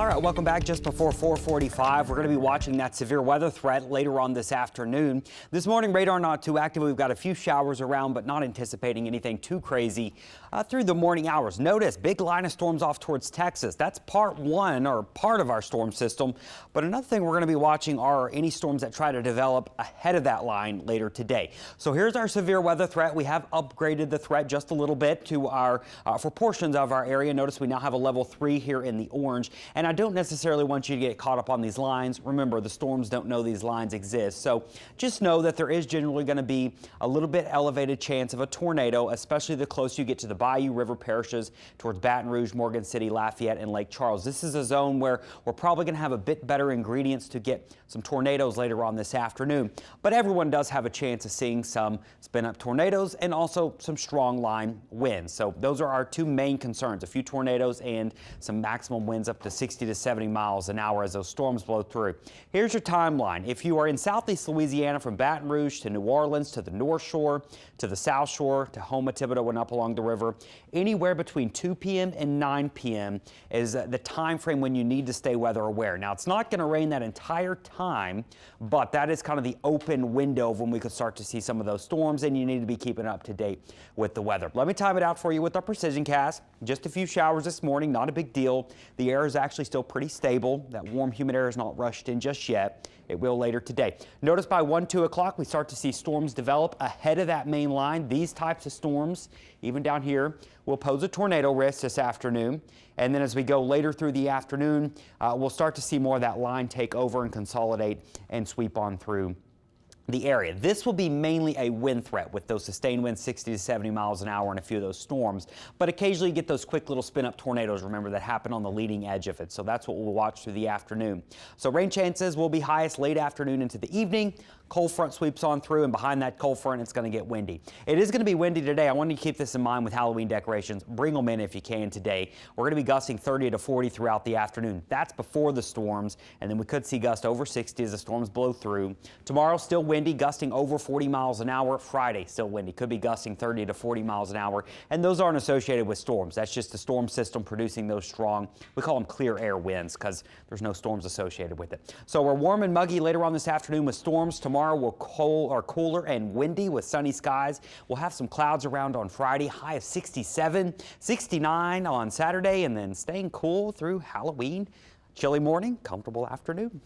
All right, welcome back. Just before 4:45, we're going to be watching that severe weather threat later on this afternoon. This morning, radar not too active. We've got a few showers around, but not anticipating anything too crazy through the morning hours. Notice big line of storms off towards Texas. That's part one or part of our storm system. But another thing we're going to be watching are any storms that try to develop ahead of that line later today. So here's our severe weather threat. We have upgraded the threat just a little bit to our for portions of our area. Notice we now have a level 3 here in the orange. And I don't necessarily want you to get caught up on these lines. Remember, the storms don't know these lines exist. So just know that there is generally going to be a little bit elevated chance of a tornado, especially the closer you get to the Bayou River parishes towards Baton Rouge, Morgan City, Lafayette, and Lake Charles. This is a zone where we're probably going to have a bit better ingredients to get some tornadoes later on this afternoon. But everyone does have a chance of seeing some spin-up tornadoes and also some strong line winds. So those are our two main concerns, a few tornadoes and some maximum winds up to 60 to 70 miles an hour as those storms blow through. Here's your timeline. If you are in southeast Louisiana from Baton Rouge to New Orleans to the North Shore to the South Shore to Houma, Thibodaux, and up along the river, anywhere between 2 p.m. and 9 p.m. is the time frame when you need to stay weather aware. Now, it's not going to rain that entire time, but that is kind of the open window of when we could start to see some of those storms, and you need to be keeping up to date with the weather. Let me time it out for you with our precision cast. Just a few showers this morning, not a big deal. The air is actually still pretty stable. That warm, humid air is not rushed in just yet. It will later today. Notice by 1, 2 o'clock, we start to see storms develop ahead of that main line. These types of storms, even down here, will pose a tornado risk this afternoon. And then as we go later through the afternoon, we'll start to see more of that line take over and consolidate and sweep on through the area. This will be mainly a wind threat with those sustained winds 60 to 70 miles an hour and a few of those storms. But occasionally you get those quick little spin-up tornadoes, remember, that happen on the leading edge of it. So that's what we'll watch through the afternoon. So rain chances will be highest late afternoon into the evening. Cold front sweeps on through, and behind that cold front, it's going to get windy. It is going to be windy today. I want you to keep this in mind with Halloween decorations. Bring them in if you can today. We're going to be gusting 30 to 40 throughout the afternoon. That's before the storms, and then we could see gusts over 60 as the storms blow through. Tomorrow, still windy, gusting over 40 miles an hour. Friday, still windy. Could be gusting 30 to 40 miles an hour, and those aren't associated with storms. That's just the storm system producing those strong, we call them clear air winds, because there's no storms associated with it. So we're warm and muggy later on this afternoon with storms. Tomorrow will cooler and windy with sunny skies. We'll have some clouds around on Friday, high of 67, 69 on Saturday, and then staying cool through Halloween. Chilly morning, comfortable afternoon.